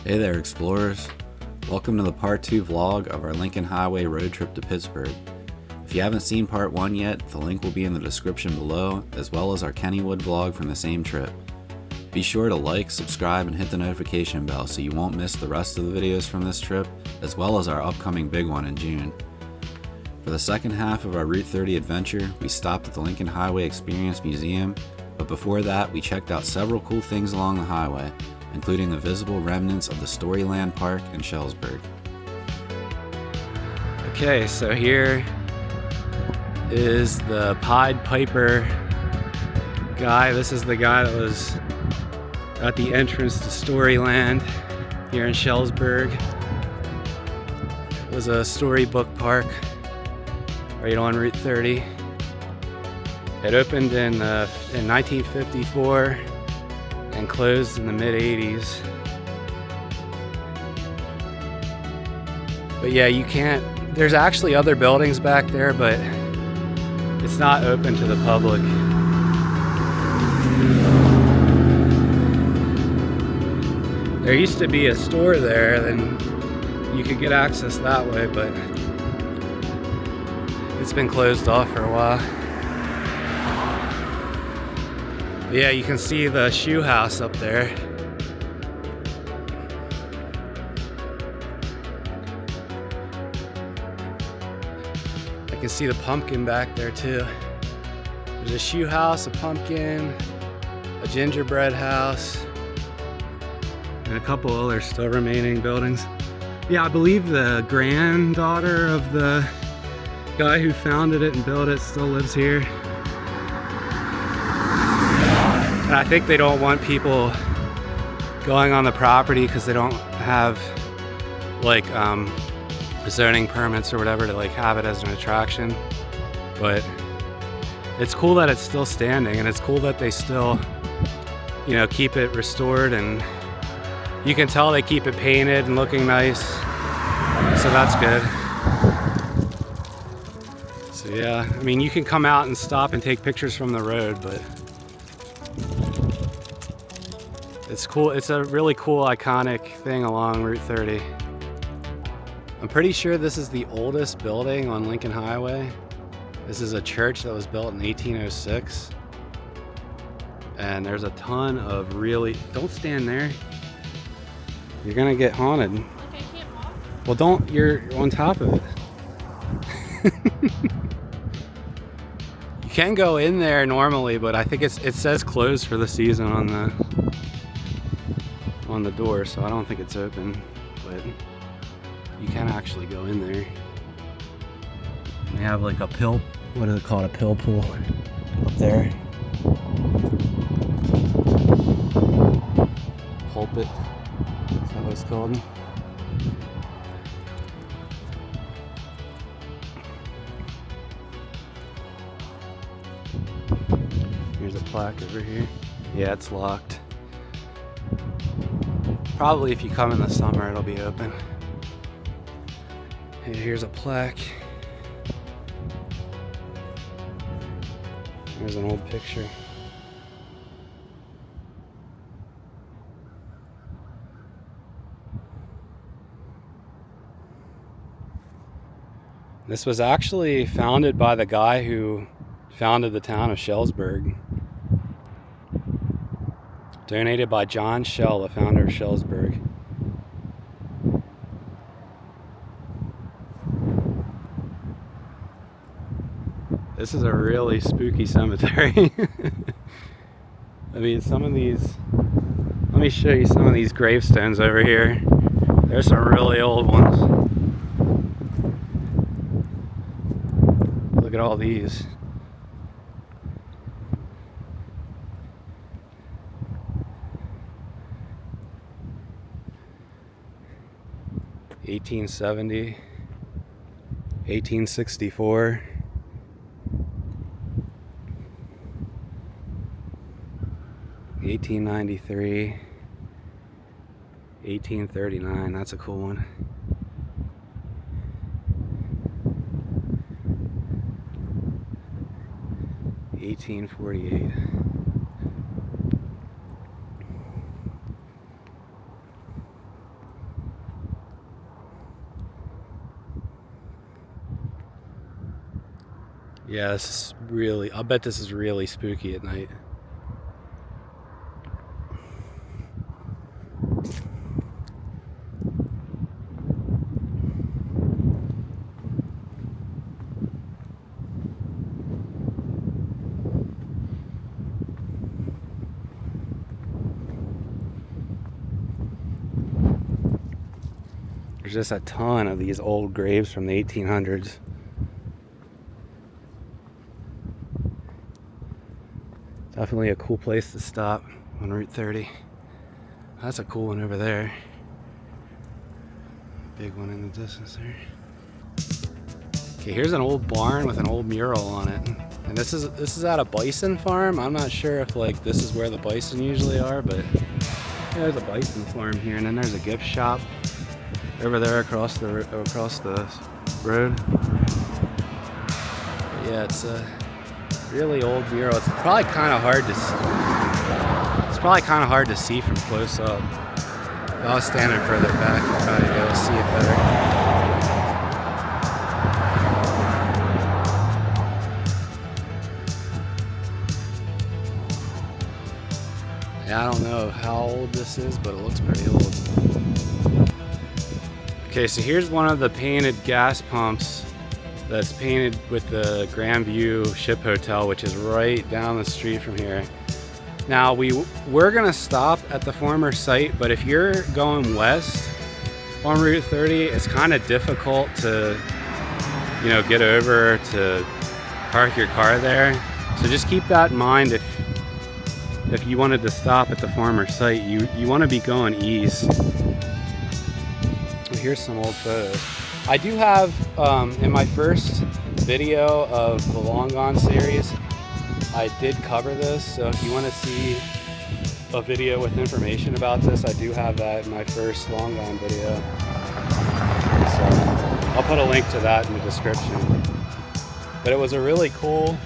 Hey there, explorers. Welcome to the part 2 vlog of our Lincoln Highway road trip to Pittsburgh. If you haven't seen part 1 yet, the link will be in the description below, as well as our Kennywood vlog from the same trip. Be sure to like, subscribe, and hit the notification bell so you won't miss the rest of the videos from this trip, as well as our upcoming big one in June. For the second half of our Route 30 adventure, we stopped at the Lincoln Highway Experience Museum, but before that, we checked out several cool things along the highway, including the visible remnants of the Storyland Park in Shelburne. Okay, so here is the Pied Piper guy. This is the guy that was at the entrance to Storyland here in Shelburne. It was a storybook park right on Route 30. It opened in 1954 and closed in the mid-80s. But yeah, you can't, there's actually other buildings back there, but it's not open to the public. There used to be a store there, then you could get access that way, but it's been closed off for a while. Yeah, you can see the shoe house up there. I can see the pumpkin back there too. There's a shoe house, a pumpkin, a gingerbread house, and a couple other still remaining buildings. Yeah, I believe the granddaughter of the guy who founded it and built it still lives here. And I think they don't want people going on the property because they don't have like zoning permits or whatever to like have it as an attraction. But it's cool that it's still standing, and it's cool that they still, you know, keep it restored, and you can tell they keep it painted and looking nice. So that's good. So yeah, I mean, you can come out and stop and take pictures from the road, but it's cool. It's a really cool, iconic thing along Route 30. I'm pretty sure this is the oldest building on Lincoln Highway. This is a church that was built in 1806. And there's a ton of really... Don't stand there. You're gonna get haunted. Okay, I can't walk. Well, don't. You're on top of it. You can go in there normally, but I think it says closed for the season on the door, so I don't think it's open, but you can actually go in there. They have like a pill, what is it called, a pill pool up there. Pulpit, is that what it's called? Here's a plaque over here. Yeah, it's locked. Probably if you come in the summer, it'll be open. Hey, here's a plaque. There's an old picture. This was actually founded by the guy who founded the town of Shelburne. Donated by John Shell, the founder of Shelburne. This is a really spooky cemetery. I mean, some of these... Let me show you some of these gravestones over here. There's some really old ones. Look at all these. (1870), 1864, 1893, 1839. That's a cool one. 1848. Yeah, this is really, I'll bet this is really spooky at night. There's just a ton of these old graves from the 1800s. Definitely a cool place to stop on Route 30. That's a cool one over there. Big one in the distance there. Okay, here's an old barn with an old mural on it. And this is at a bison farm. I'm not sure if like this is where the bison usually are, but yeah, there's a bison farm here, and then there's a gift shop over there across the road. But yeah, it's a really old mural. It's probably kind of hard to see from close up. If I was standing further back, I'd probably be able to see it better. Yeah, I don't know how old this is, but it looks pretty old. Okay, so here's one of the painted gas pumps that's painted with the Grandview Ship Hotel, which is right down the street from here. Now, we're gonna stop at the former site, but if you're going west on Route 30, it's kind of difficult to, get over to park your car there. So just keep that in mind if you wanted to stop at the former site. You want to be going east. Here's some old photos. I do have, in my first video of the Long Gone series, I did cover this, so if you want to see a video with information about this, I do have that in my first Long Gone video. So I'll put a link to that in the description. But it was a really cool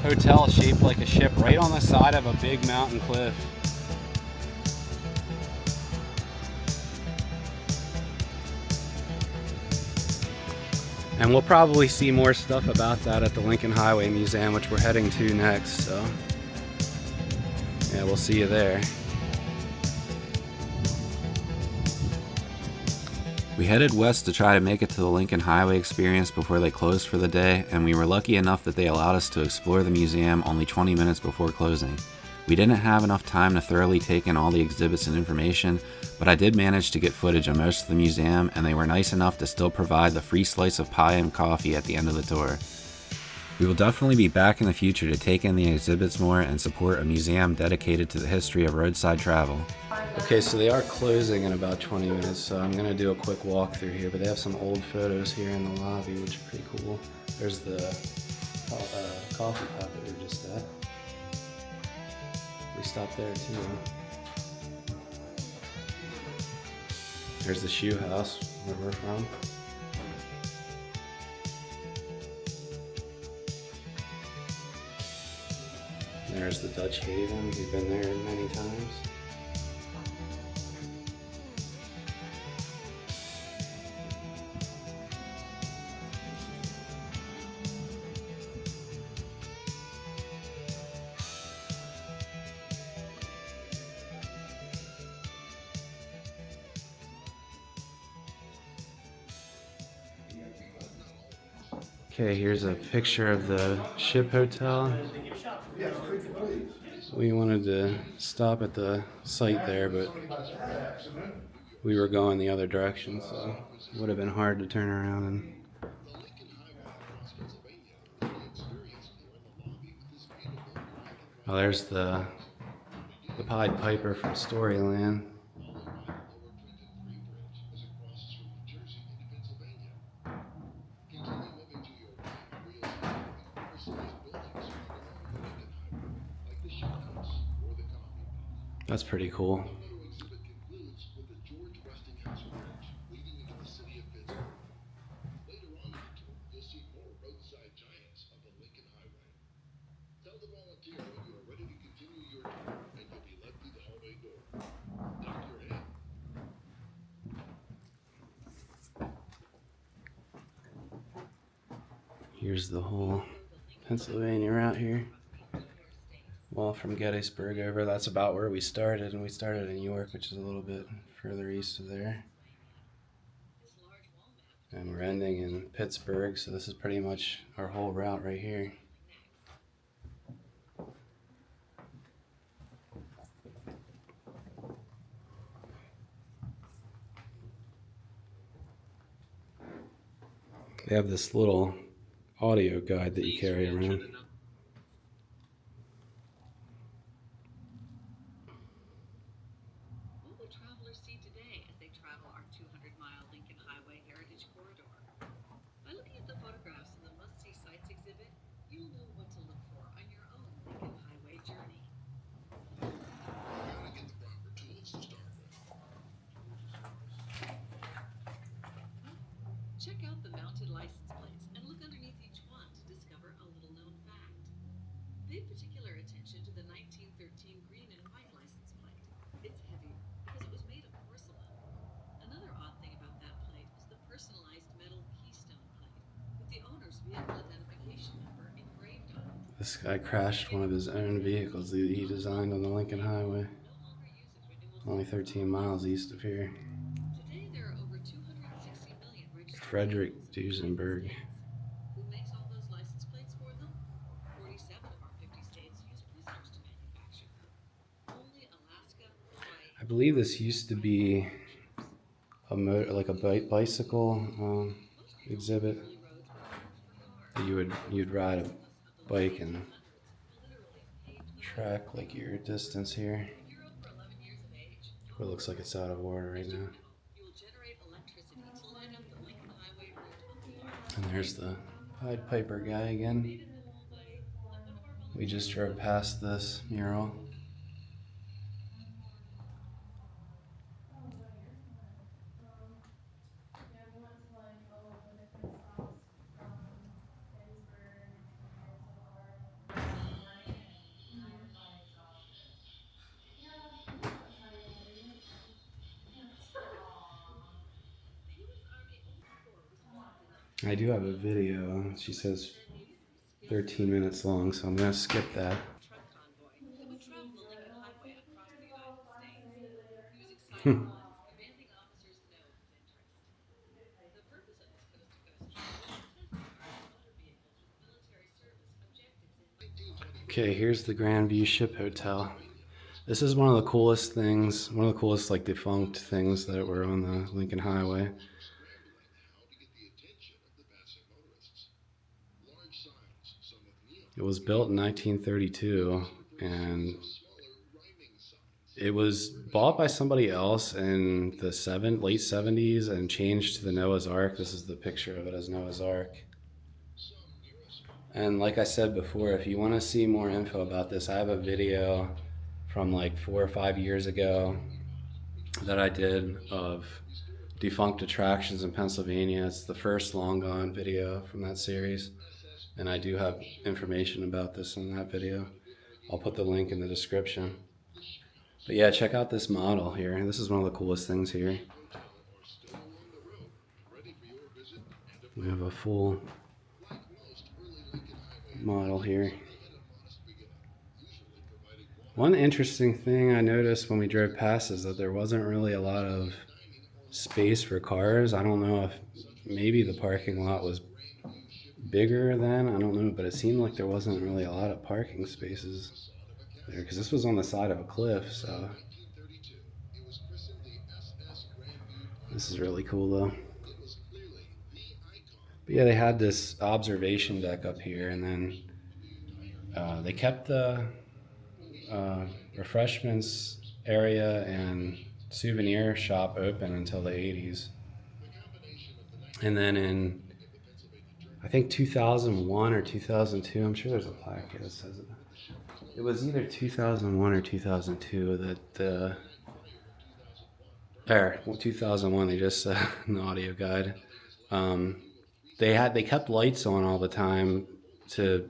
hotel shaped like a ship right on the side of a big mountain cliff. And we'll probably see more stuff about that at the Lincoln Highway Museum, which we're heading to next, so yeah, we'll see you there. We headed west to try to make it to the Lincoln Highway Experience before they closed for the day, and we were lucky enough that they allowed us to explore the museum only 20 minutes before closing. We didn't have enough time to thoroughly take in all the exhibits and information, but I did manage to get footage of most of the museum, and they were nice enough to still provide the free slice of pie and coffee at the end of the tour. We will definitely be back in the future to take in the exhibits more and support a museum dedicated to the history of roadside travel. Okay, so they are closing in about 20 minutes, so I'm gonna do a quick walk through here, but they have some old photos here in the lobby, which are pretty cool. There's the coffee pot that we were just at. We stopped there too. There's the shoe house where we're from. There's the Dutch Haven. We've been there many times. Okay, here's a picture of the Ship Hotel. We wanted to stop at the site there, but we were going the other direction, so it would have been hard to turn around and... Oh, there's the Pied Piper from Storyland. That's pretty cool. Here's the whole Pennsylvania route here. Well, from Gettysburg over, that's about where we started, and we started in York, which is a little bit further east of there. And we're ending in Pittsburgh, so this is pretty much our whole route right here. They have this little audio guide that you carry around. What will travelers see today as they travel our 200-mile Lincoln Highway Heritage Corridor? By looking at the photographs in the must-see sites exhibit, you'll know what to look for on your own Lincoln Highway journey. Gotta get the proper tools to start with. Check out the mounted license plates and look underneath each one to discover a little-known fact. Pay particular attention to the 1913 green and white license plate. It's heavier because it was made of porcelain. Another odd thing about that plate is the personalized metal keystone plate with the owner's vehicle identification number engraved on it. This guy crashed one of his own vehicles that he designed on the Lincoln Highway. Only 13 miles east of here. Today there are over 260 million registered Frederick vehicles in the Duesenberg. United States. Who makes all those license plates for them? 47 of our 50 states use prisoners to manufacture them. Only Alaska, Hawaii, I believe this used to be a bicycle exhibit. You'd ride a bike and track like your distance here. if you're over 11 years of age, It looks like it's out of order right now. you will generate electricity to light up the Lincoln Highway route. And there's the Pied Piper guy again. We just drove past this mural. I do have a video. She says 13 minutes long, so I'm going to skip that. Truck convoy that would travel the Lincoln Highway across the United States, using sight lines commanding officers know his interest. The purpose of this coast-to-coast trip was to test the Army motor vehicles with military service objectives in. Okay, here's the Grandview Ship Hotel. This is one of the coolest things, one of the coolest like defunct things that were on the Lincoln Highway. It was built in 1932, and it was bought by somebody else in the late 70s and changed to the Noah's Ark. This is the picture of it as Noah's Ark. And like I said before, if you want to see more info about this, I have a video from like 4 or 5 years ago that I did of defunct attractions in Pennsylvania. It's the first long gone video from that series. And I do have information about this in that video. I'll put the link in the description. But yeah, check out this model here. This is one of the coolest things here. We have a full model here. One interesting thing I noticed when we drove past is that there wasn't really a lot of space for cars. I don't know if maybe the parking lot was bigger then, I don't know, but it seemed like there wasn't really a lot of parking spaces there because this was on the side of a cliff, so this is really cool though. But yeah, they had this observation deck up here, and then they kept the refreshments area and souvenir shop open until the 80s. And then in I think 2001 or 2002, I'm sure there's a plaque here that says it. It was either 2001 or 2002 that 2001, they just said in the audio guide. They kept lights on all the time to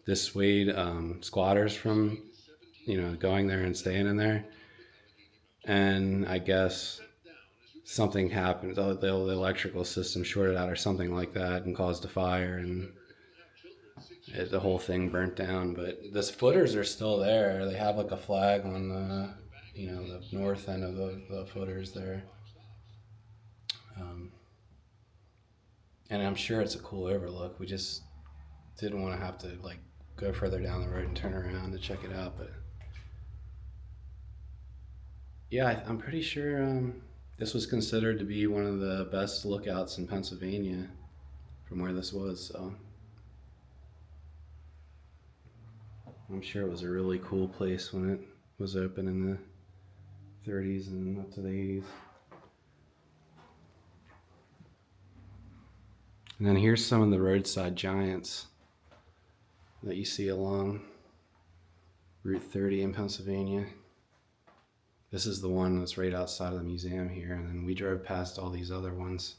dissuade squatters from, going there and staying in there. And I guess something happened. The electrical system shorted out or something like that and caused a fire, and the whole thing burnt down, but the footers are still there. They have like a flag on the, the north end of the footers there. And I'm sure it's a cool overlook. We just didn't want to have to like go further down the road and turn around to check it out. But yeah, I'm pretty sure this was considered to be one of the best lookouts in Pennsylvania from where this was. So I'm sure it was a really cool place when it was open in the 30s and up to the 80s. And then here's some of the roadside giants that you see along Route 30 in Pennsylvania. This is the one that's right outside of the museum here, and then we drove past all these other ones.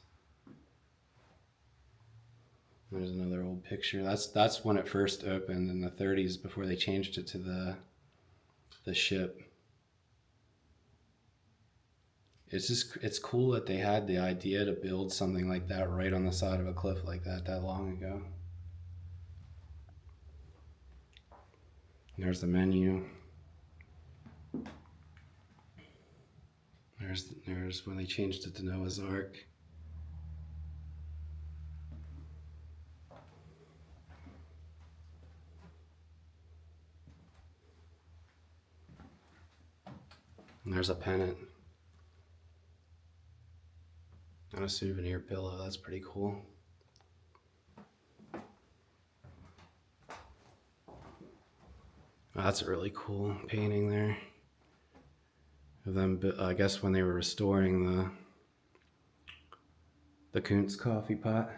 There's another old picture. That's when it first opened in the 30s before they changed it to the ship. It's cool that they had the idea to build something like that right on the side of a cliff like that long ago. There's the menu. There's when they changed it to Noah's Ark. And there's a pennant. And a souvenir pillow. That's pretty cool. That's a really cool painting there of them. I guess when they were restoring the Kuntz coffee pot.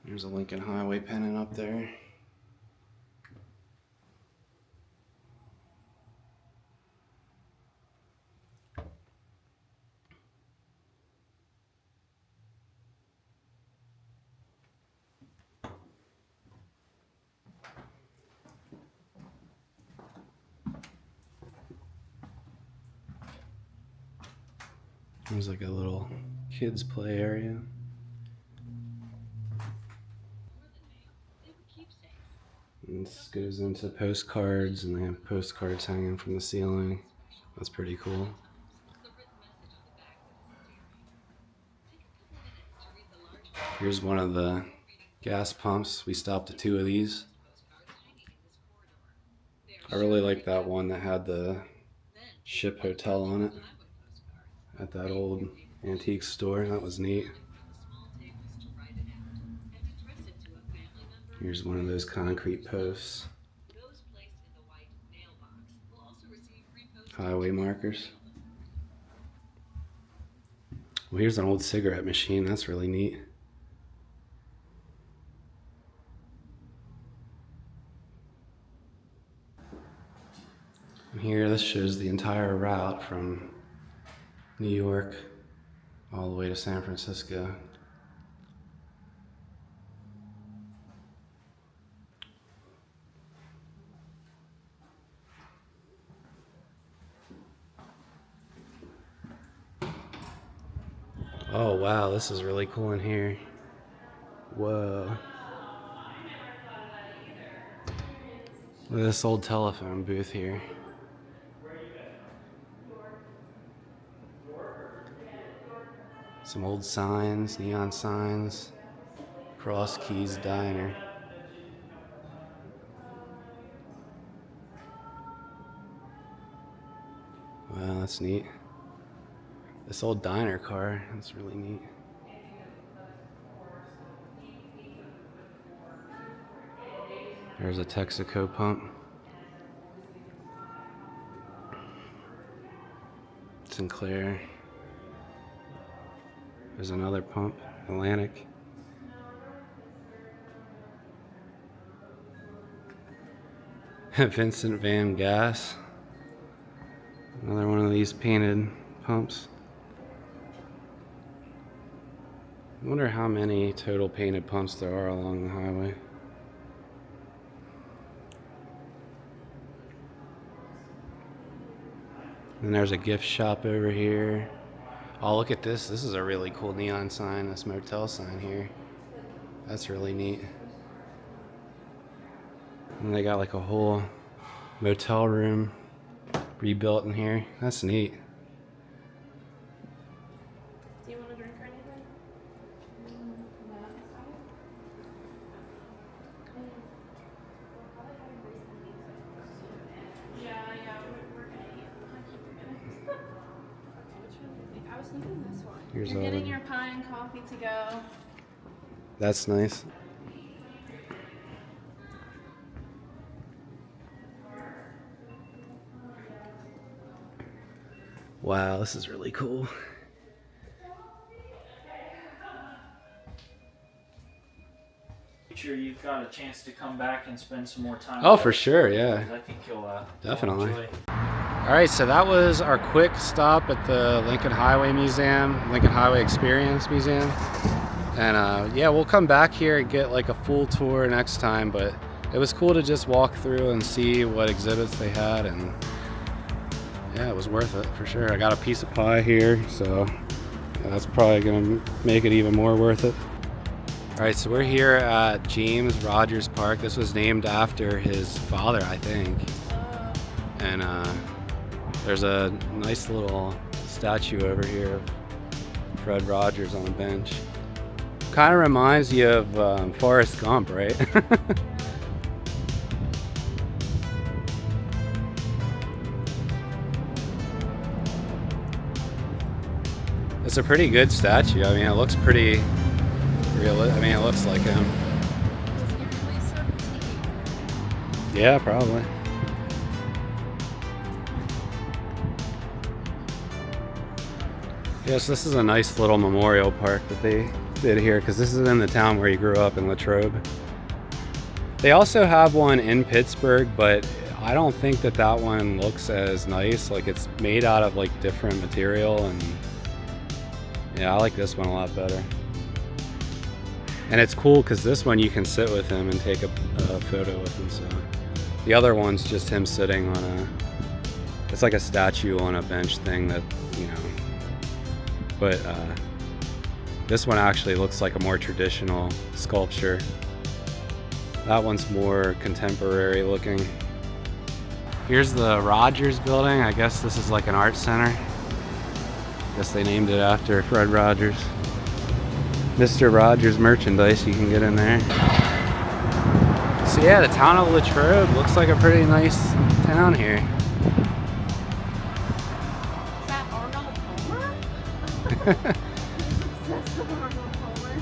There's a Lincoln Highway pennant up there. There's like a little kids play area. And this goes into postcards, and they have postcards hanging from the ceiling. That's pretty cool. Here's one of the gas pumps. We stopped at 2 of these. I really like that one that had the ship hotel on it at that old antique store. That was neat. Here's one of those concrete posts. Highway markers. Well, here's an old cigarette machine. That's really neat. And here, this shows the entire route from New York all the way to San Francisco. Oh wow, this is really cool in here. Whoa. Look at this old telephone booth here. Some old signs, neon signs. Cross Keys Diner. Wow, that's neat. This old diner car, that's really neat. There's a Texaco pump. Sinclair. There's another pump, Atlantic. Vincent Van Gas. Another one of these painted pumps. I wonder how many total painted pumps there are along the highway. And there's a gift shop over here. Oh, look at this. This is a really cool neon sign, this motel sign here. That's really neat. And they got like a whole motel room rebuilt in here. That's neat. Do you want a drink or anything? Yeah, we're gonna eat. I keep forgetting. Which one do you think? I was thinking this one. Here's You're all getting the- your pie and coffee to go. That's nice. Wow, this is really cool. Future, you've got a chance to come back and spend some more time. Oh, with for us. sure, yeah. I think you'll Definitely. enjoy. All right, so that was our quick stop at the Lincoln Highway Museum, Lincoln Highway Experience Museum. And yeah, we'll come back here and get like a full tour next time, but it was cool to just walk through and see what exhibits they had, and yeah, it was worth it for sure. I got a piece of pie here, so that's probably gonna make it even more worth it. All right, so we're here at James Rogers Park. This was named after his father, I think. And there's a nice little statue over here of Fred Rogers on a bench. Kind of reminds you of Forrest Gump, right? It's a pretty good statue. I mean, it looks pretty real. I mean, it looks like him. Is he really so petite? Yeah, probably. Yes, this is a nice little memorial park that they did here, because this is in the town where he grew up in Latrobe. They also have one in Pittsburgh, but I don't think that that one looks as nice. Like, it's made out of like different material, and yeah, I like this one a lot better. And it's cool because this one you can sit with him and take a photo with him. So the other one's just him sitting on it's like a statue on a bench thing that, you know. But this one actually looks like a more traditional sculpture. That one's more contemporary looking. Here's the Rogers building. I guess this is like an art center. I guess they named it after Fred Rogers. Mr. Rogers merchandise you can get in there. So yeah, the town of Latrobe looks like a pretty nice town here. Is that Arnold Palmer? He's obsessed with Arnold Palmer.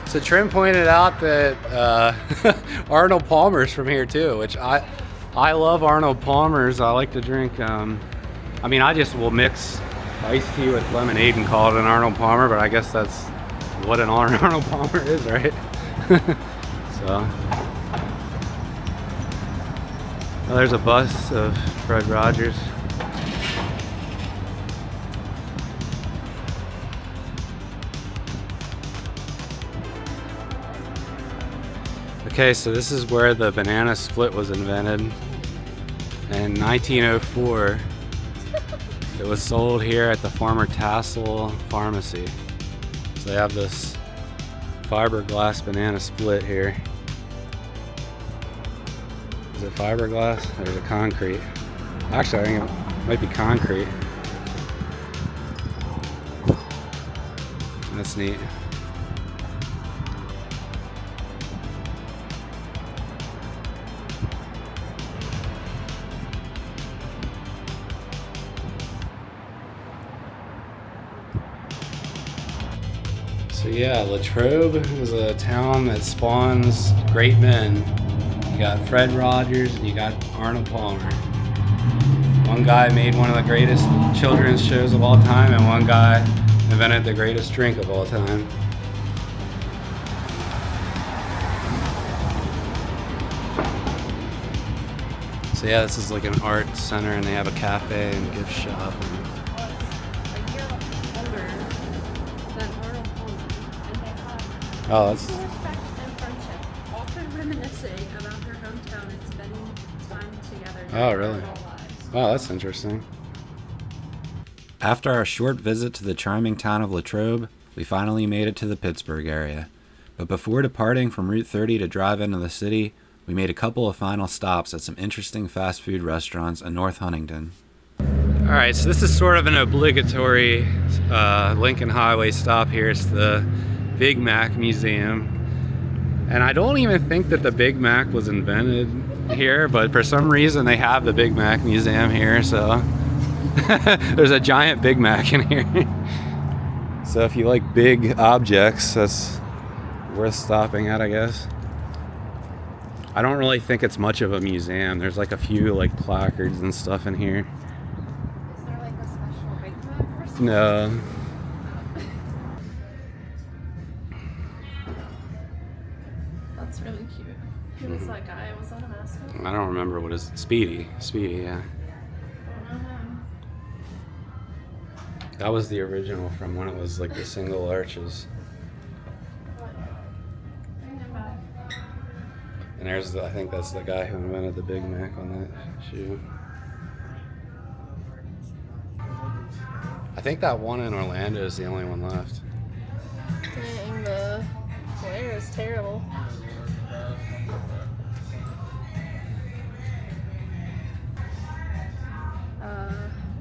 So Trim pointed out that Arnold Palmer's from here too, which I love Arnold Palmer's. I like to drink, I mean, I just will mix iced tea with lemonade and call it an Arnold Palmer, but I guess that's what an Arnold Palmer is, right? So, well, there's a bust of Fred Rogers. Okay, so this is where the banana split was invented. In 1904, it was sold here at the Farmer Tassel Pharmacy. So they have this fiberglass banana split here. Is it fiberglass? There's a concrete. Actually, I think it might be concrete. That's neat. So yeah, Latrobe is a town that spawns great men. You got Fred Rogers and you got Arnold Palmer. One guy made one of the greatest children's shows of all time, and one guy invented the greatest drink of all time. So yeah, this is like an art center, and they have a cafe and gift shop. A year older than Arnold Palmer, and they have Oh, that's mutual respect and friendship, often reminiscing about their hometown and spending time together. Oh, during really? their whole lives. wow, that's interesting. After our short visit to the charming town of Latrobe, we finally made it to the Pittsburgh area. But before departing from Route 30 to drive into the city, We made a couple of final stops at some interesting fast food restaurants in North Huntington. All right, so this is sort of an obligatory Lincoln Highway stop here. It's the Big Mac Museum. And I don't even think that the Big Mac was invented here, but for some reason they have the Big Mac Museum here, so there's a giant Big Mac in here. So if you like big objects, that's worth stopping at, I guess. I don't really think it's much of a museum. There's like a few like placards and stuff in here. Is there like a special Big Mac or something? No. That's really cute. Who was that guy? Was that a mascot? I don't remember what is Speedy, yeah. I don't know him. That was the original from when it was like the single arches. What? Bring him back. And there's I think that's the guy who invented the Big Mac on that shoe. I think that one in Orlando is the only one left. Dang, the glare is terrible.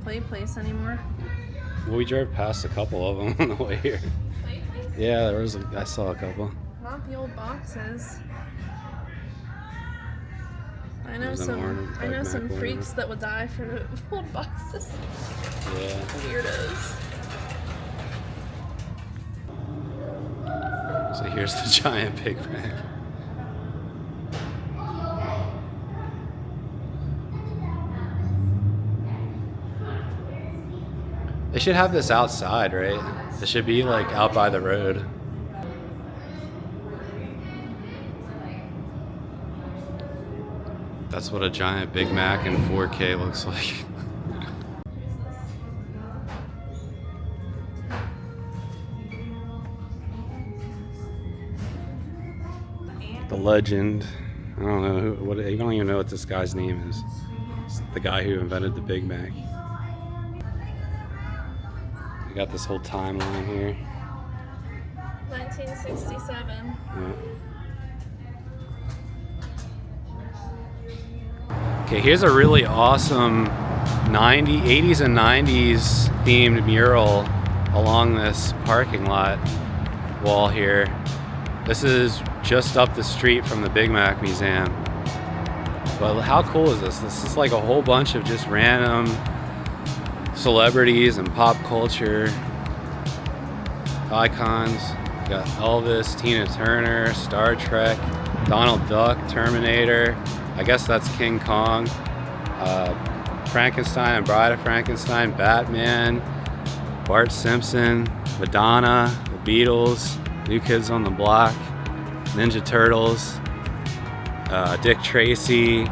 Play place anymore? Well, we drove past a couple of them on the way here. Play place? Yeah, I saw a couple. Not the old boxes. I know There's an some. orange I know Big some Mac freaks that would die for the old boxes. Yeah. Weirdos. So here's the giant Big Mac. They should have this outside, right? It should be like out by the road. That's what a giant Big Mac in 4K looks like. The legend. I don't know you don't even know what this guy's name is. It's the guy who invented the Big Mac. We got this whole timeline here. 1967. Yeah. Okay, here's a really awesome 80s and 90s themed mural along this parking lot wall here. This is just up the street from the Big Mac Museum. But how cool is this? This is like a whole bunch of just random celebrities and pop culture icons. You got Elvis, Tina Turner, Star Trek, Donald Duck, Terminator. I guess that's King Kong. Frankenstein and Bride of Frankenstein, Batman, Bart Simpson, Madonna, the Beatles, New Kids on the Block, Ninja Turtles, Dick Tracy,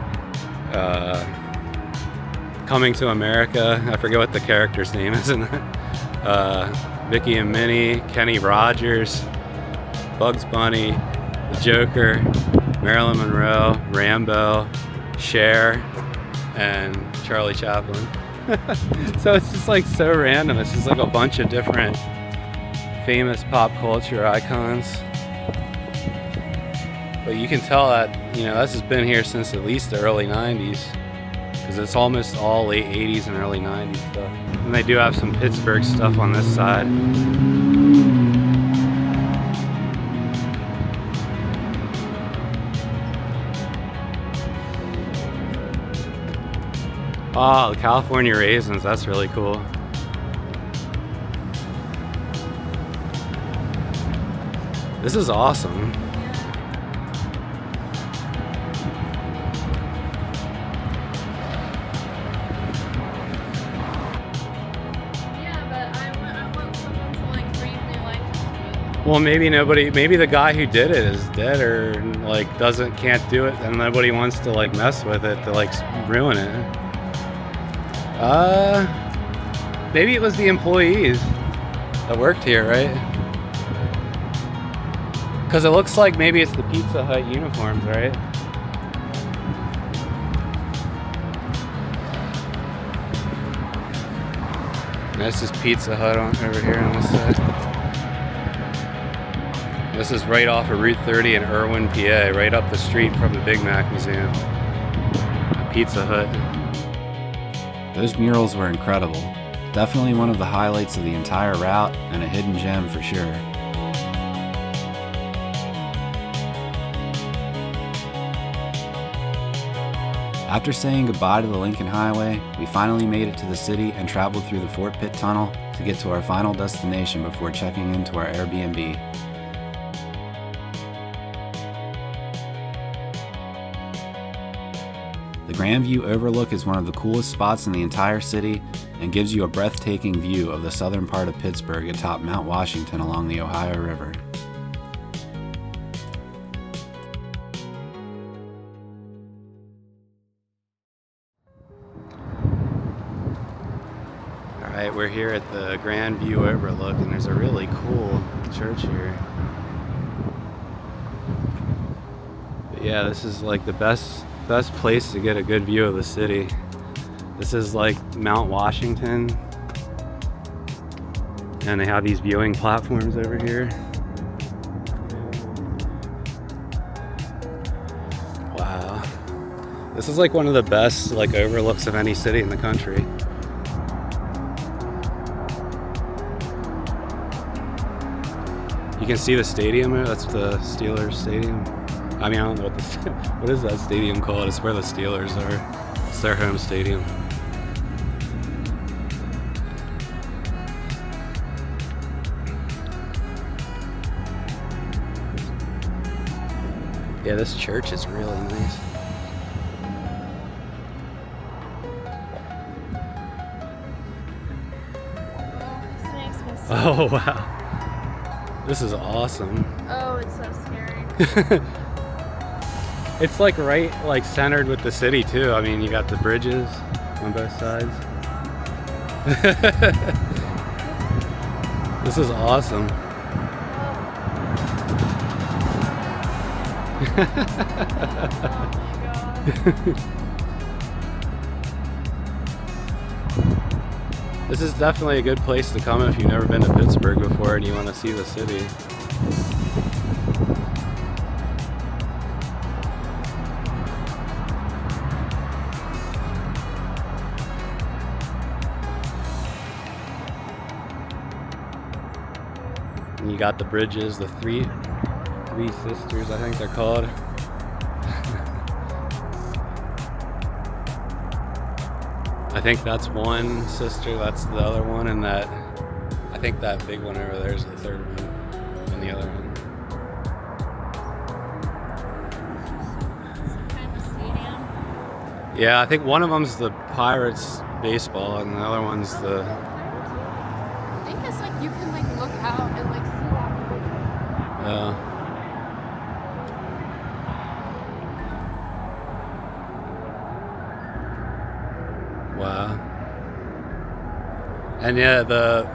Coming to America. I forget what the character's name is in that. Mickey and Minnie, Kenny Rogers, Bugs Bunny, the Joker, Marilyn Monroe, Rambo, Cher, and Charlie Chaplin. So it's just like so random. It's just like a bunch of different famous pop culture icons. But you can tell that, you know, this has been here since at least the early 90s. Because it's almost all late 80s and early 90s stuff. And they do have some Pittsburgh stuff on this side. Oh, the California raisins, that's really cool. This is awesome. Yeah, but I want someone to like breathe new life into it. Well, maybe the guy who did it is dead or like can't do it, and nobody wants to like mess with it to like ruin it. Maybe it was the employees that worked here, right? Because it looks like maybe it's the Pizza Hut uniforms, right? And this is Pizza Hut over here on this side. This is right off of Route 30 in Irwin, PA, right up the street from the Big Mac Museum. A Pizza Hut. Those murals were incredible. Definitely one of the highlights of the entire route and a hidden gem for sure. After saying goodbye to the Lincoln Highway, we finally made it to the city and traveled through the Fort Pitt Tunnel to get to our final destination before checking into our Airbnb. The Grandview Overlook is one of the coolest spots in the entire city and gives you a breathtaking view of the southern part of Pittsburgh atop Mount Washington along the Ohio River. Alright, we're here at the Grandview Overlook, and there's a really cool church here. But yeah, this is like the best place to get a good view of the city. This is like Mount Washington, and they have these viewing platforms over here. Wow, this is like one of the best like overlooks of any city in the country. You can see the stadium there. That's the Steelers stadium. I mean, I don't know what is that stadium called? It's where the Steelers are. It's their home stadium. Yeah, this church is really nice. This makes me sick. Oh, wow. This is awesome. Oh, it's so scary. It's like right like centered with the city too. I mean, you got the bridges on both sides. This is awesome. Oh my god. This is definitely a good place to come if you've never been to Pittsburgh before and you want to see the city. And you got the bridges, the three sisters, I think they're called. I think that's one sister, that's the other one, and that I think that big one over there is the third one, and the other one. Some kind of stadium. Yeah, I think one of them's the Pirates baseball, and the other one's the. I think it's like you can like look out and like see that. Wow. And yeah, the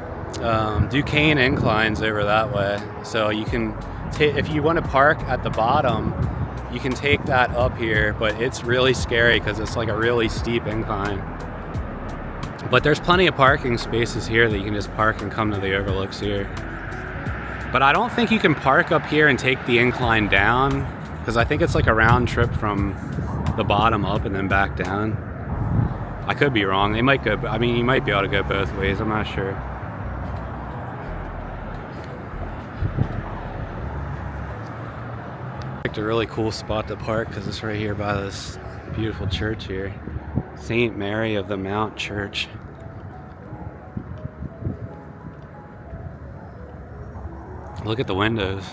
Duquesne incline's over that way. So you can if you want to park at the bottom, you can take that up here, but it's really scary because it's like a really steep incline. But there's plenty of parking spaces here that you can just park and come to the overlooks here. But I don't think you can park up here and take the incline down, because I think it's like a round trip from the bottom up and then back down. I could be wrong. They might go, I mean, you might be able to go both ways. I'm not sure. Picked a really cool spot to park because it's right here by this beautiful church here. St. Mary of the Mount Church. Look at the windows.